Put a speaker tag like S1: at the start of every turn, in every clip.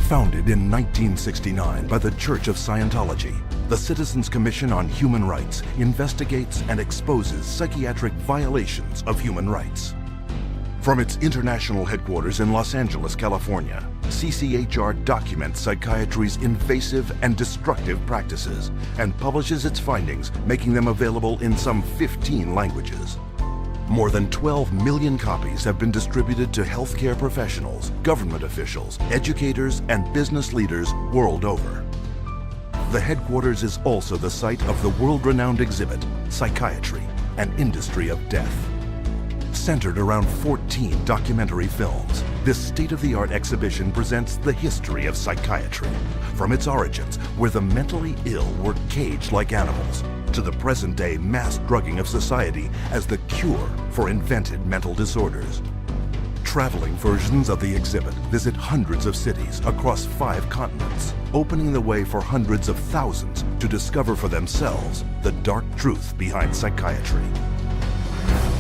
S1: Founded in 1969 by the Church of Scientology, the Citizens Commission on Human Rights investigates and exposes psychiatric violations of human rights. From its international headquarters in Los Angeles, California, CCHR documents psychiatry's invasive and destructive practices and publishes its findings, making them available in some 15 languages. More than 12 million copies have been distributed to healthcare professionals, government officials, educators, and business leaders world over. The headquarters is also the site of the world-renowned exhibit, Psychiatry, an Industry of Death. Centered around 14 documentary films, this state-of-the-art exhibition presents the history of psychiatry, from its origins, where the mentally ill were caged like animals, to the present-day mass drugging of society as the cure for invented mental disorders. Traveling versions of the exhibit visit hundreds of cities across 5 continents, opening the way for hundreds of thousands to discover for themselves the dark truth behind psychiatry.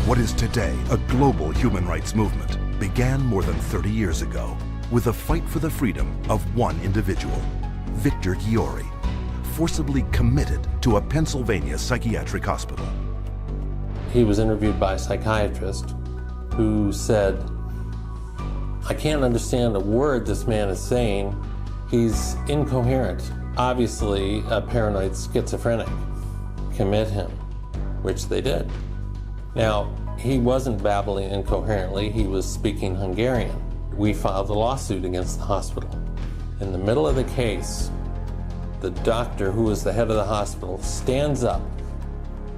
S1: What is today a global human rights movement began more than 30 years ago with a fight for the freedom of one individual, Victor Giori, forcibly committed to a Pennsylvania psychiatric hospital.
S2: He was interviewed by a psychiatrist who said, "I can't understand a word this man is saying. He's incoherent. Obviously a paranoid schizophrenic. Commit him," which they did. Now, he wasn't babbling incoherently, he was speaking Hungarian. We filed a lawsuit against the hospital. In the middle of the case, the doctor who was the head of the hospital stands up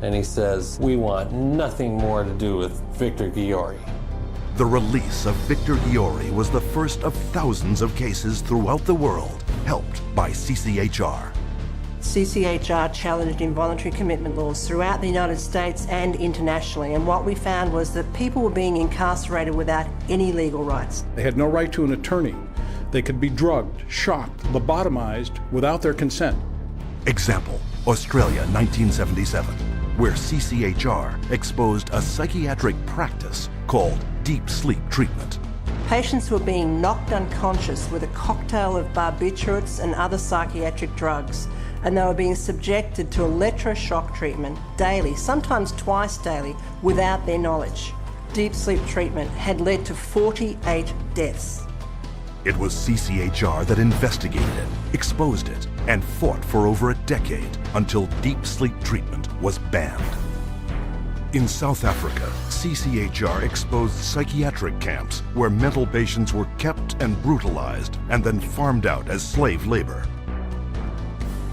S2: and he says, "We want nothing more to do with Victor Giori."
S1: The release of Victor Giori was the first of thousands of cases throughout the world, helped by CCHR.
S3: CCHR challenged involuntary commitment laws throughout the United States and internationally, and what we found was that people were being incarcerated without any legal rights.
S4: They had no right to an attorney. They could be drugged, shocked, lobotomized without their consent.
S1: Example, Australia 1977, where CCHR exposed a psychiatric practice called deep sleep treatment.
S3: Patients were being knocked unconscious with a cocktail of barbiturates and other psychiatric drugs, and they were being subjected to electroshock treatment daily, sometimes twice daily, without their knowledge. Deep sleep treatment had led to 48 deaths.
S1: It was CCHR that investigated it, exposed it, and fought for over a decade until deep sleep treatment was banned. In South Africa, CCHR exposed psychiatric camps where mental patients were kept and brutalized and then farmed out as slave labor.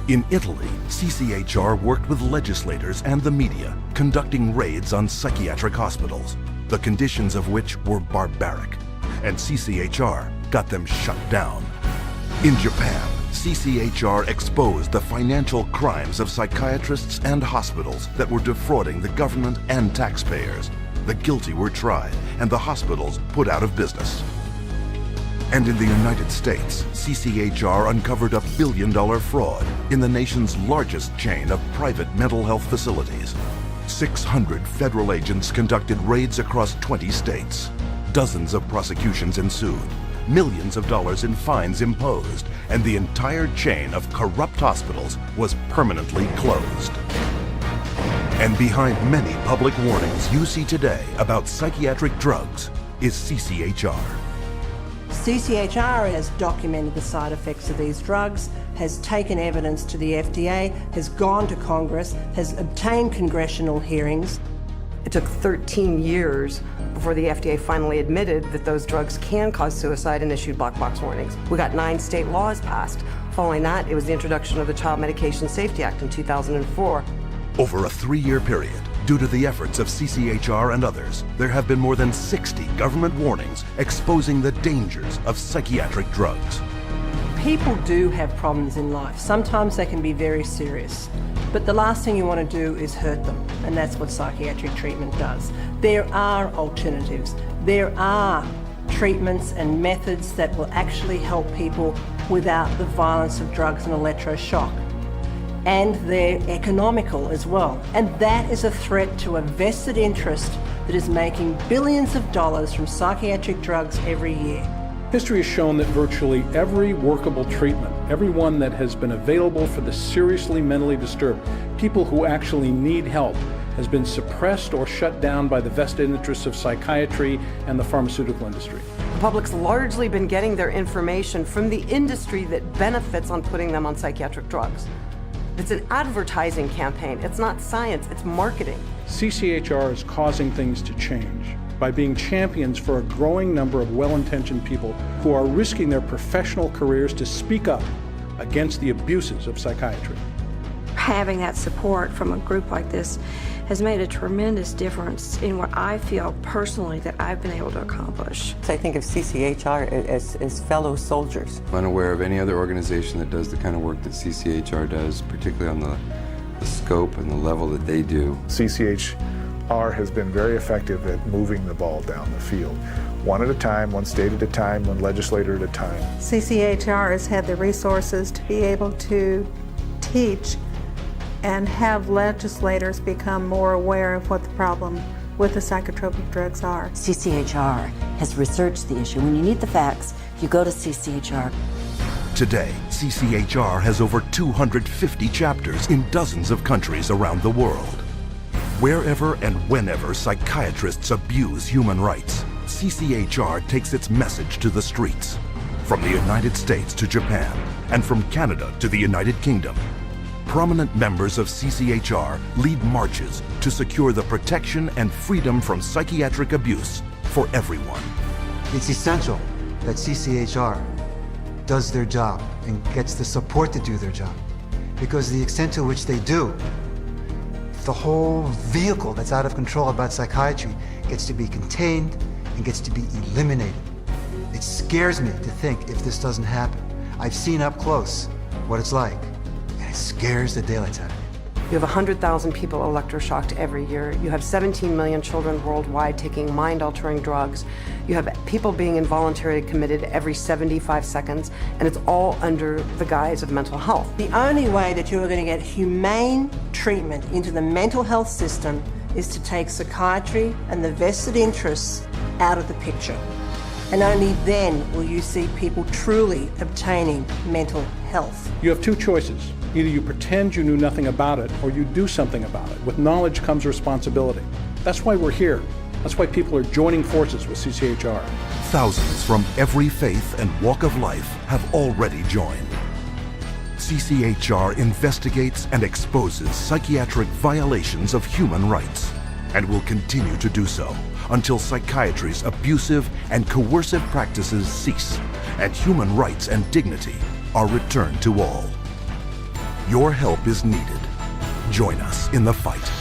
S1: In Italy, CCHR worked with legislators and the media, conducting raids on psychiatric hospitals, the conditions of which were barbaric, and CCHR got them shut down. In Japan, CCHR exposed the financial crimes of psychiatrists and hospitals that were defrauding the government and taxpayers. The guilty were tried and the hospitals put out of business. And in the United States, CCHR uncovered a billion-dollar fraud in the nation's largest chain of private mental health facilities. 600 federal agents conducted raids across 20 states. Dozens of prosecutions ensued, millions of dollars in fines imposed, and the entire chain of corrupt hospitals was permanently closed. And behind many public warnings you see today about psychiatric drugs is CCHR.
S3: CCHR has documented the side effects of these drugs, has taken evidence to the FDA, has gone to Congress, has obtained congressional hearings.
S5: It took 13 years before the FDA finally admitted that those drugs can cause suicide and issued black box warnings. We got 9 state laws passed. Following that, it was the introduction of the Child Medication Safety Act in 2004.
S1: Over a 3-year period, due to the efforts of CCHR and others, there have been more than 60 government warnings exposing the dangers of psychiatric drugs.
S3: People do have problems in life. Sometimes they can be very serious. But the last thing you want to do is hurt them, and that's what psychiatric treatment does. There are alternatives. There are treatments and methods that will actually help people without the violence of drugs and electroshock. And they're economical as well. And that is a threat to a vested interest that is making billions of dollars from psychiatric drugs every year.
S4: History has shown that virtually every workable treatment, every one that has been available for the seriously mentally disturbed, people who actually need help, has been suppressed or shut down by the vested interests of psychiatry and the pharmaceutical industry.
S5: The public's largely been getting their information from the industry that benefits on putting them on psychiatric drugs. It's an advertising campaign. It's not science, it's marketing.
S4: CCHR is causing things to change by being champions for a growing number of well-intentioned people who are risking their professional careers to speak up against the abuses of psychiatry.
S6: Having that support from a group like this has made a tremendous difference in what I feel personally that I've been able to accomplish.
S7: I think of CCHR as fellow soldiers.
S8: I'm unaware of any other organization that does the kind of work that CCHR does, particularly on the scope and the level that they do.
S9: CCHR has been very effective at moving the ball down the field. One at a time, one state at a time, one legislator at a time.
S10: CCHR has had the resources to be able to teach and have legislators become more aware of what the problem with the psychotropic drugs are.
S11: CCHR has researched the issue. When you need the facts, you go to CCHR.
S1: Today, CCHR has over 250 chapters in dozens of countries around the world. Wherever and whenever psychiatrists abuse human rights, CCHR takes its message to the streets. From the United States to Japan, and from Canada to the United Kingdom, prominent members of CCHR lead marches to secure the protection and freedom from psychiatric abuse for everyone.
S12: It's essential that CCHR does their job and gets the support to do their job, because the extent to which they do, the whole vehicle that's out of control about psychiatry gets to be contained and gets to be eliminated. It scares me to think if this doesn't happen. I've seen up close what it's like. It scares the daylights out of me.
S5: You have 100,000 people electroshocked every year. You have 17 million children worldwide taking mind-altering drugs. You have people being involuntarily committed every 75 seconds, and it's all under the guise of mental health.
S3: The only way that you are going to get humane treatment into the mental health system is to take psychiatry and the vested interests out of the picture. And only then will you see people truly obtaining mental health.
S4: You have two choices. Either you pretend you knew nothing about it, or you do something about it. With knowledge comes responsibility. That's why we're here. That's why people are joining forces with CCHR.
S1: Thousands from every faith and walk of life have already joined. CCHR investigates and exposes psychiatric violations of human rights, and will continue to do so until psychiatry's abusive and coercive practices cease and human rights and dignity are returned to all. Your help is needed. Join us in the fight.